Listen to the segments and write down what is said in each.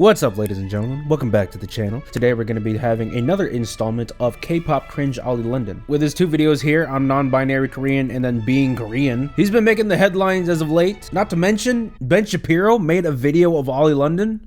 What's up, ladies and gentlemen? Welcome back to the channel. Today we're going to be having another installment of K-pop cringe Ollie London. With his two videos here on non-binary Korean and then being Korean, he's been making the headlines as of late. Not to mention, Ben Shapiro made a video of Ollie London.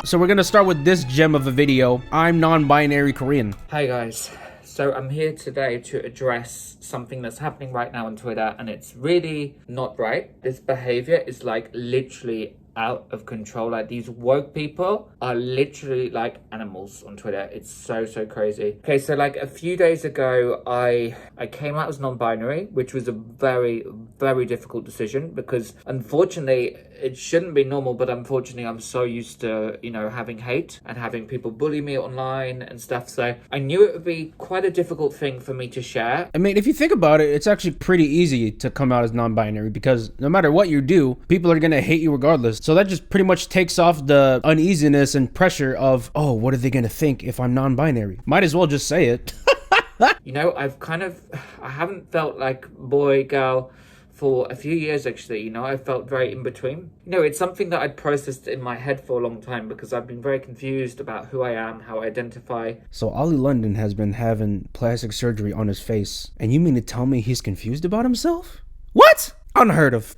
So we're going to start with this gem of a video. I'm non-binary Korean. Hi guys. So I'm here today to address something that's happening right now on Twitter, and it's really not right. This behavior is like literally out of control. Like, these woke people are literally like animals on Twitter. It's so crazy. Okay, so like a few days ago, I came out as non-binary, which was a very difficult decision because unfortunately it shouldn't be normal, but unfortunately I'm so used to, you know, having hate and having people bully me online and stuff. So I knew it would be quite a difficult thing for me to share. I mean, if you think about it, it's actually pretty easy to come out as non-binary because no matter what you do, people are gonna hate you regardless. So that just pretty much takes off the uneasiness and pressure of, oh, what are they gonna think if I'm non-binary? Might as well just say it. You know, I haven't felt like boy, girl for a few years actually. You know, I felt very in between. You know, it's something that I'd processed in my head for a long time because I've been very confused about who I am, how I identify. So Ollie London has been having plastic surgery on his face, and you mean to tell me he's confused about himself? What? Unheard of.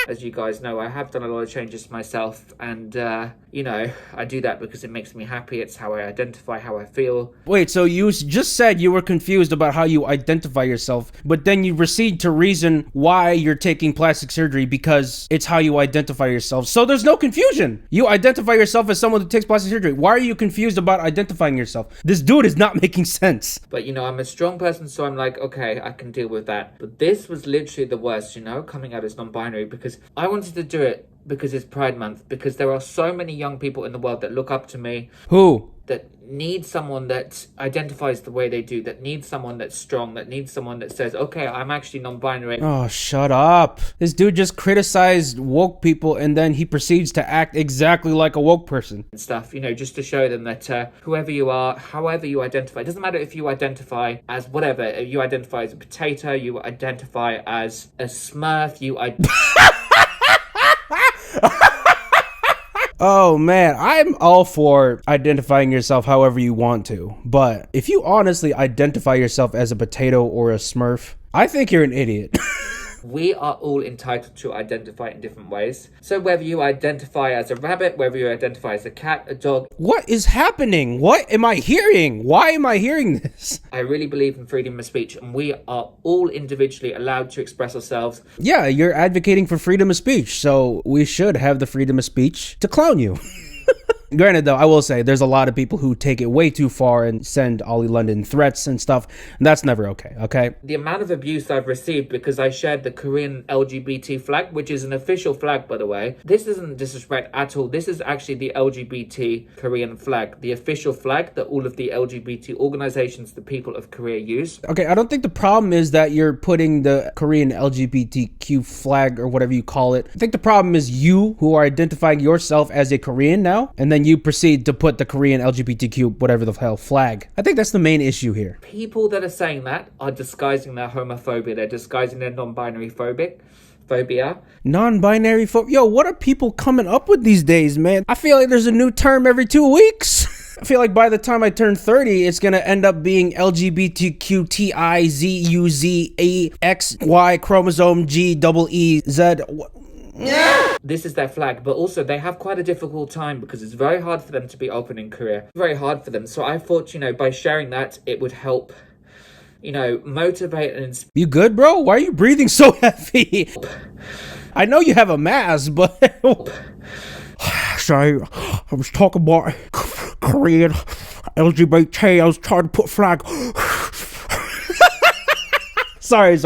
As you guys know, I have done a lot of changes to myself, and you know, I do that because it makes me happy. It's how I identify, how I feel. Wait, so you just said you were confused about how you identify yourself, but then you proceed to reason why you're taking plastic surgery because it's how you identify yourself. So there's no confusion. You identify yourself as someone who takes plastic surgery. Why are you confused about identifying yourself? This dude is not making sense. But you know, I'm a strong person, so I'm like, okay, I can deal with that. But this was literally the worst, you know, coming out as non-binary, because I wanted to do it because it's Pride Month, because there are so many young people in the world that look up to me. Who? That need someone that identifies the way they do, that needs someone that's strong, that needs someone that says, okay, I'm actually non-binary. Oh, shut up. This dude just criticized woke people and then he proceeds to act exactly like a woke person. And stuff, you know, just to show them that whoever you are, however you identify, it doesn't matter if you identify as whatever, if you identify as a potato, you identify as a smurf, Oh man, I'm all for identifying yourself however you want to, but if you honestly identify yourself as a potato or a smurf, I think you're an idiot. We are all entitled to identify in different ways. So whether you identify as a rabbit, whether you identify as a cat, a dog. What is happening? What am I hearing? Why am I hearing this? I really believe in freedom of speech, and we are all individually allowed to express ourselves. Yeah, you're advocating for freedom of speech, so we should have the freedom of speech to clown you. Granted, though, I will say there's a lot of people who take it way too far and send Ollie London threats and stuff, and that's never okay? The amount of abuse I've received because I shared the Korean LGBT flag, which is an official flag, by the way. This isn't disrespect at all. This is actually the LGBT Korean flag, the official flag that all of the LGBT organizations, the people of Korea, use. Okay, I don't think the problem is that you're putting the Korean LGBTQ flag or whatever you call it. I think the problem is you who are identifying yourself as a Korean now, and then you proceed to put the Korean LGBTQ whatever the hell flag. I think that's the main issue here. People that are saying that are disguising their homophobia. They're disguising their non-binary phobia. Non-binary phobia? Yo, what are people coming up with these days, man? I feel like there's a new term every 2 weeks. I feel like by the time I turn 30, it's gonna end up being LGBTQTIZUZAXY chromosome GEEZ. This is their flag, but also they have quite a difficult time because it's very hard for them to be open in Korea. Very hard for them. So I thought, you know, by sharing that, it would help, you know, motivate and inspire. You good, bro? Why are you breathing so heavy? I know you have a mask, but... Sorry, I was talking about Korean LGBT. I was trying to put flag... Sorry.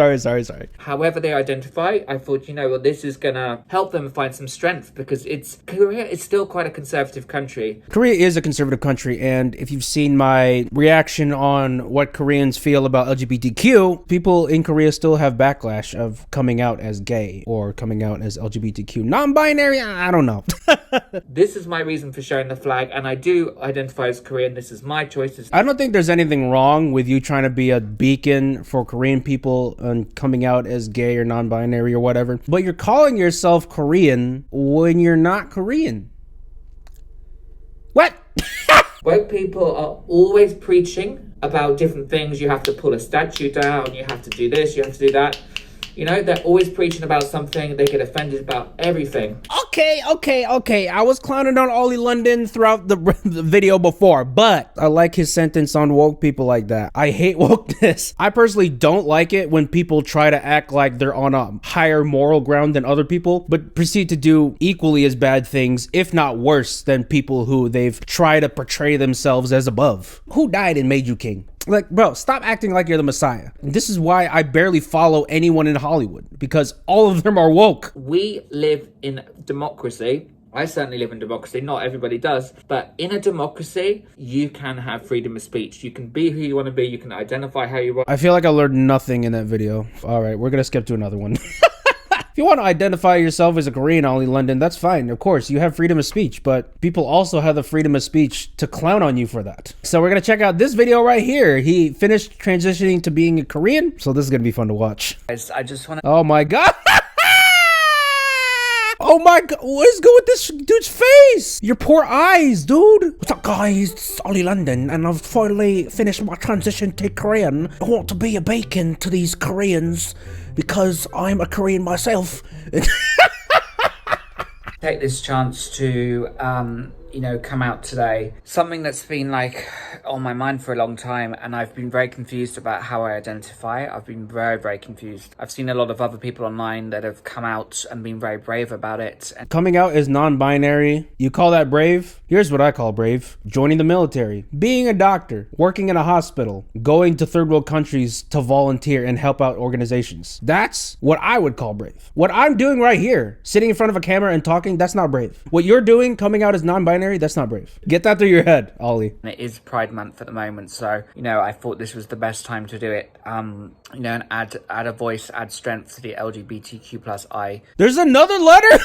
However they identify, I thought, you know, well, this is gonna help them find some strength because Korea is still quite a conservative country. Korea is a conservative country, and if you've seen my reaction on what Koreans feel about LGBTQ, people in Korea still have backlash of coming out as gay or coming out as LGBTQ. Non-binary, I don't know. This is my reason for showing the flag, and I do identify as Korean. This is my choice. I don't think there's anything wrong with you trying to be a beacon for Korean people and coming out as gay or non-binary or whatever, but you're calling yourself Korean when you're not Korean. What? Woke people are always preaching about different things. You have to pull a statue down, you have to do this, you have to do that. You know, they're always preaching about something. They get offended about everything. Okay. I was clowning on Ollie London throughout the video before, but I like his sentence on woke people like that. I hate wokeness. I personally don't like it when people try to act like they're on a higher moral ground than other people, but proceed to do equally as bad things, if not worse, than people who they've tried to portray themselves as above. Who died and made you king? Like, bro, stop acting like you're the Messiah. This is why I barely follow anyone in Hollywood, because all of them are woke. We live in democracy. I certainly live in democracy. Not everybody does. But in a democracy, you can have freedom of speech. You can be who you want to be. You can identify how you want. I feel like I learned nothing in that video. All right, we're going to skip to another one. If you want to identify yourself as a Korean, Ollie London, that's fine. Of course, you have freedom of speech, but people also have the freedom of speech to clown on you for that. So we're going to check out this video right here. He finished transitioning to being a Korean, so this is going to be fun to watch. I just want to... Oh my God. Oh my God, what is good with this dude's face? Your poor eyes, dude. What's up, guys? It's Ollie London, and I've finally finished my transition to Korean. I want to be a beacon to these Koreans because I'm a Korean myself. Take this chance to, come out today. Something that's been on my mind for a long time, and I've been very confused about how I identify. I've been very, very confused. I've seen a lot of other people online that have come out and been very brave about it. Coming out as non-binary, you call that brave? Here's what I call brave. Joining the military, being a doctor, working in a hospital, going to third world countries to volunteer and help out organizations. That's what I would call brave. What I'm doing right here, sitting in front of a camera and talking, that's not brave. What you're doing, coming out as non-binary, that's not brave. Get that through your head, Ollie. It is Pride Month at the moment, so, I thought this was the best time to do it. And add a voice, add strength to the LGBTQ+I. There's another letter?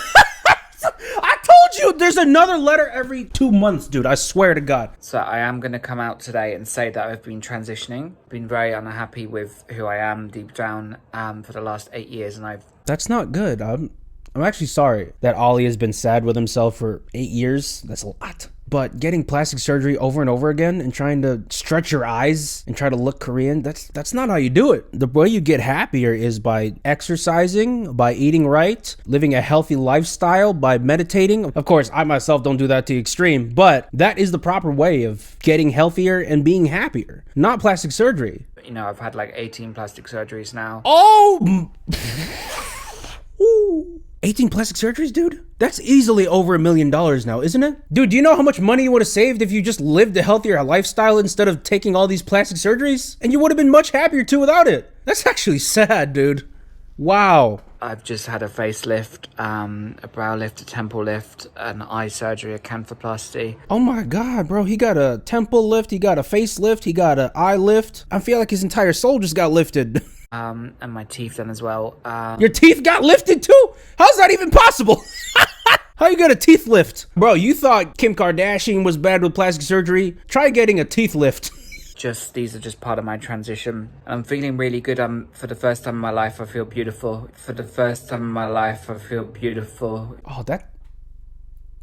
I told you there's another letter every 2 months, dude. I swear to God. So I am going to come out today and say that I've been transitioning. Been very unhappy with who I am deep down for the last 8 years, and That's not good. I'm actually sorry that Ollie has been sad with himself for 8 years. That's a lot. But getting plastic surgery over and over again and trying to stretch your eyes and try to look Korean, that's not how you do it. The way you get happier is by exercising, by eating right, living a healthy lifestyle, by meditating. Of course, I myself don't do that to the extreme, but that is the proper way of getting healthier and being happier, not plastic surgery. I've had 18 plastic surgeries now. Oh! Ooh. 18 plastic surgeries, dude? That's easily over $1 million now, isn't it? Dude, do you know how much money you would have saved if you just lived a healthier lifestyle instead of taking all these plastic surgeries? And you would have been much happier too without it. That's actually sad, dude. Wow. I've just had a facelift, a brow lift, a temple lift, an eye surgery, a canthoplasty. Oh my God, bro. He got a temple lift, he got a facelift, he got an eye lift. I feel like his entire soul just got lifted. And my teeth done as well. Your teeth got lifted too? How's that even possible? How you got a teeth lift? Bro, you thought Kim Kardashian was bad with plastic surgery? Try getting a teeth lift. These are just part of my transition. I'm feeling really good. For the first time in my life, I feel beautiful. For the first time in my life, I feel beautiful. Oh,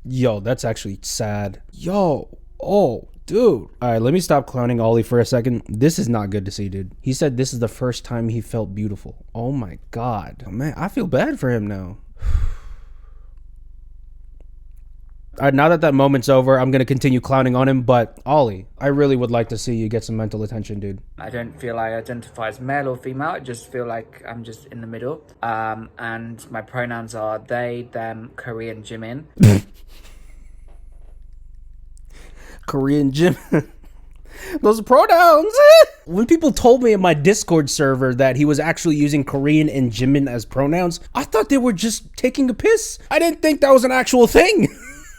Yo, that's actually sad. Yo, oh, dude. All right, let me stop clowning Ollie for a second. This is not good to see, dude. He said this is the first time he felt beautiful. Oh my God. Oh, man, I feel bad for him now. All right, now that moment's over, I'm going to continue clowning on him, but Ollie, I really would like to see you get some mental attention, dude. I don't feel I identify as male or female. I just feel like I'm just in the middle. And my pronouns are they, them, Korean, Jimin. Korean Jimin. Those pronouns. When people told me in my Discord server that he was actually using Korean and Jimin as pronouns, I thought they were just taking a piss. I didn't think that was an actual thing.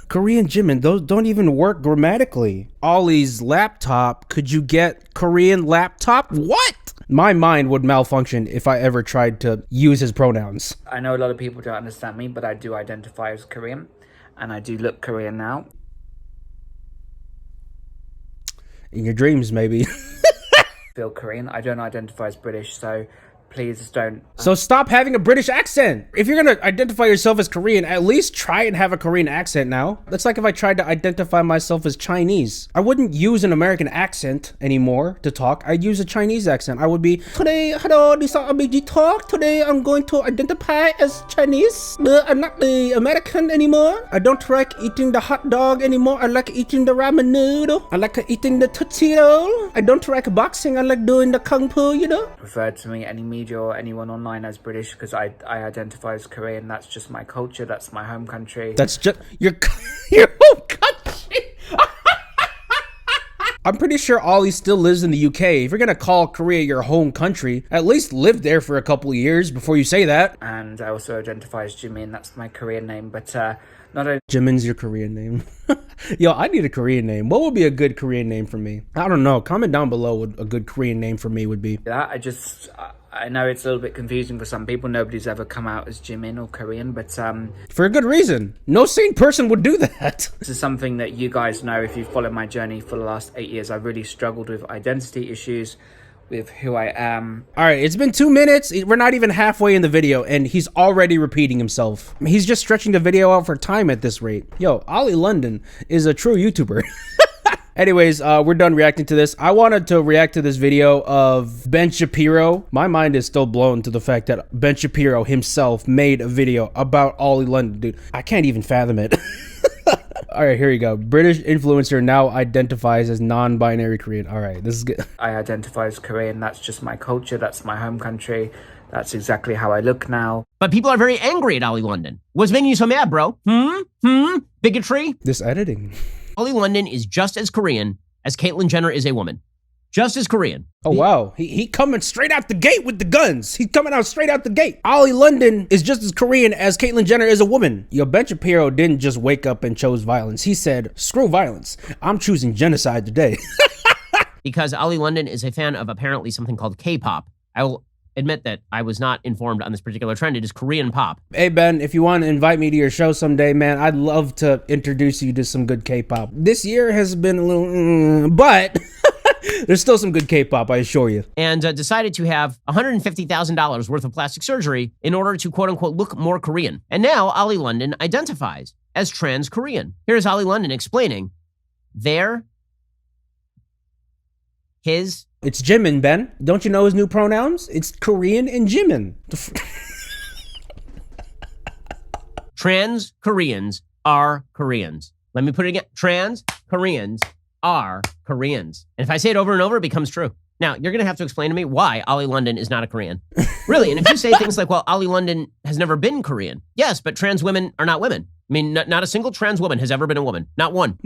Korean Jimin, those don't even work grammatically. Ollie's laptop, could you get Korean laptop? What? My mind would malfunction if I ever tried to use his pronouns. I know a lot of people don't understand me, but I do identify as Korean. and I do look Korean now. In your dreams, maybe. Feel Korean. I don't identify as British, so please don't. So stop having a British accent. If you're gonna identify yourself as Korean, at least try and have a Korean accent now. That's like if I tried to identify myself as Chinese. I wouldn't use an American accent anymore to talk. I'd use a Chinese accent. I would be, today, hello, this is RBGTalk. Today I'm going to identify as Chinese. I'm not the American anymore. I don't like eating the hot dog anymore. I like eating the ramen noodle. I like eating the tootsie roll. I don't like boxing. I like doing the kung fu, you know? Referred to me any media or anyone online as British because I identify as Korean. That's just my culture. That's my home country. That's just your home country. I'm pretty sure Ollie still lives in the UK. If you're gonna call Korea your home country, at least live there for a couple of years before you say that. And I also identify as Jimin. That's my Korean name, but not only Jimin's your Korean name. Yo, I need a Korean name. What would be a good Korean name for me? I don't know. Comment down below what a good Korean name for me would be. that. I know it's a little bit confusing for some people. Nobody's ever come out as Jimin or Korean, but for a good reason. No sane person would do that. this is something that you guys know if you've followed my journey for the last 8 years. I've really struggled with identity issues, with who I am. All right, it's been 2 minutes. We're not even halfway in the video, and he's already repeating himself. He's just stretching the video out for time at this rate. Yo, Ollie London is a true YouTuber. Anyways, we're done reacting to this. I wanted to react to this video of Ben Shapiro. My mind is still blown to the fact that Ben Shapiro himself made a video about Ollie London, dude. I can't even fathom it. All right, here you go. British influencer now identifies as non-binary Korean. All right, this is good. I identify as Korean. That's just my culture. That's my home country. That's exactly how I look now. But people are very angry at Ollie London. What's making you so mad, bro? Bigotry? This editing. Ollie London is just as Korean as Caitlyn Jenner is a woman. Just as Korean. Oh, wow. He coming straight out the gate with the guns. He's coming out straight out the gate. Ollie London is just as Korean as Caitlyn Jenner is a woman. Yo, Ben Shapiro didn't just wake up and chose violence. He said, screw violence. I'm choosing genocide today. Because Ollie London is a fan of apparently something called K-pop. I will admit that I was not informed on this particular trend. It is Korean pop. Hey, Ben, if you want to invite me to your show someday, man, I'd love to introduce you to some good K-pop. This year has been a little, but there's still some good K-pop, I assure you. And decided to have $150,000 worth of plastic surgery in order to, quote unquote, look more Korean. And now Ollie London identifies as trans Korean. Here's Ollie London explaining his... It's Jimin, Ben. Don't you know his new pronouns? It's Korean and Jimin. Trans Koreans are Koreans. Let me put it again. Trans Koreans are Koreans. And if I say it over and over, it becomes true. Now, you're going to have to explain to me why Ollie London is not a Korean. Really, and if you say things like, well, Ollie London has never been Korean. Yes, but trans women are not women. I mean, not a single trans woman has ever been a woman. Not one.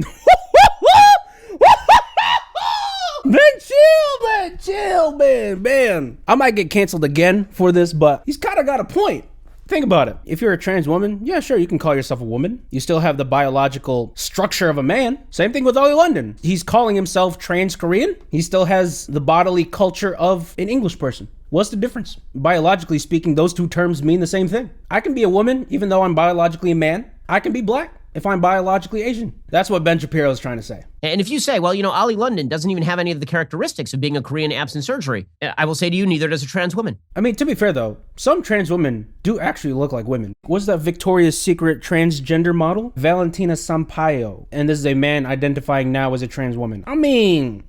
Man. I might get canceled again for this, but he's kind of got a point. Think about it. If you're a trans woman, yeah, sure, you can call yourself a woman. You still have the biological structure of a man. Same thing with Ollie London. He's calling himself trans Korean. He still has the bodily culture of an English person. What's the difference? Biologically speaking, those two terms mean the same thing. I can be a woman even though I'm biologically a man. I can be black if I'm biologically Asian. That's what Ben Shapiro is trying to say. And if you say, well, you know, Ollie London doesn't even have any of the characteristics of being a Korean absent surgery, I will say to you, neither does a trans woman. I mean, to be fair though, some trans women do actually look like women. What's that Victoria's Secret transgender model? Valentina Sampaio. And this is a man identifying now as a trans woman. I mean,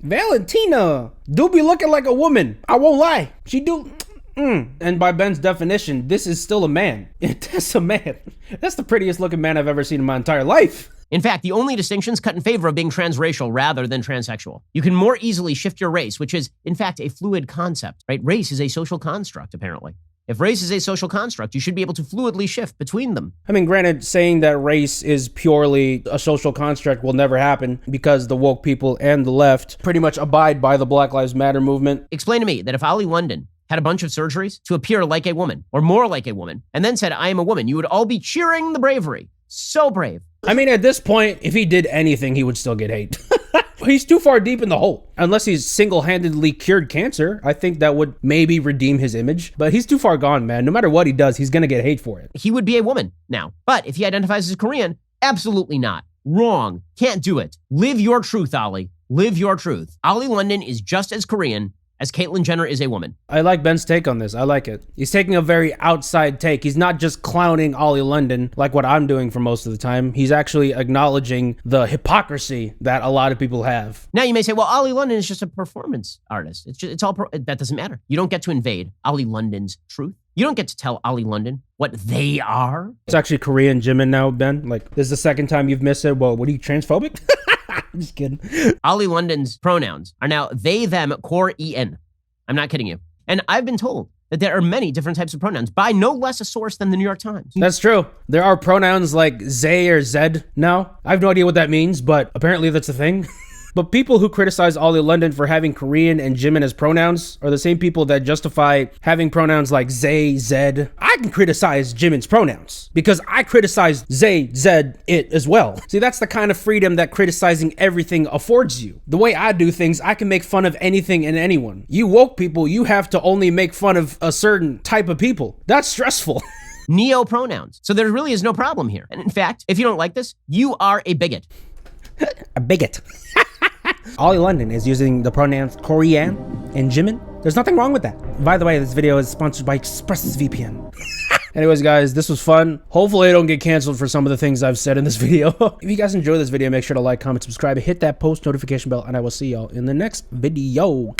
Valentina do be looking like a woman. I won't lie. She do. And by Ben's definition, this is still a man. That's a man. That's the prettiest looking man I've ever seen in my entire life. In fact, the only distinctions cut in favor of being transracial rather than transsexual. You can more easily shift your race, which is, in fact, a fluid concept, right? Race is a social construct, apparently. If race is a social construct, you should be able to fluidly shift between them. I mean, granted, saying that race is purely a social construct will never happen because the woke people and the left pretty much abide by the Black Lives Matter movement. Explain to me that if Ollie London had a bunch of surgeries to appear like a woman or more like a woman, and then said, I am a woman, you would all be cheering the bravery. So brave. I mean, at this point, if he did anything, he would still get hate. He's too far deep in the hole. Unless he's single-handedly cured cancer, I think that would maybe redeem his image. But he's too far gone, man. No matter what he does, he's gonna get hate for it. He would be a woman now. But if he identifies as Korean, absolutely not. Wrong. Can't do it. Live your truth, Ollie. Live your truth. Ollie London is just as Korean as Caitlyn Jenner is a woman. I like Ben's take on this. I like it. He's taking a very outside take. He's not just clowning Ollie London like what I'm doing for most of the time. He's actually acknowledging the hypocrisy that a lot of people have. Now you may say, well, Ollie London is just a performance artist. That doesn't matter. You don't get to invade Ollie London's truth. You don't get to tell Ollie London what they are. It's actually Korean Jimin now, Ben. Like, this is the second time you've missed it. Well, what are you, transphobic? I'm just kidding. Ollie London's pronouns are now they, them, core, en. I'm not kidding you. And I've been told that there are many different types of pronouns by no less a source than the New York Times. That's true. There are pronouns like they or zed now. I have no idea what that means, but apparently that's a thing. But people who criticize Ollie London for having Korean and Jimin as pronouns are the same people that justify having pronouns like they, zed. I can criticize Jimin's pronouns because I criticize they, zed, it as well. See, that's the kind of freedom that criticizing everything affords you. The way I do things, I can make fun of anything and anyone. You woke people, you have to only make fun of a certain type of people. That's stressful. Neo-pronouns. So there really is no problem here. And in fact, if you don't like this, you are a bigot. A bigot. Ollie London is using the pronouns Korean and Jimin. There's nothing wrong with that. By the way, this video is sponsored by ExpressVPN. Anyways, guys, this was fun. Hopefully I don't get canceled for some of the things I've said in this video. If you guys enjoyed this video, make sure to like, comment, subscribe, hit that post notification bell, and I will see y'all in the next video.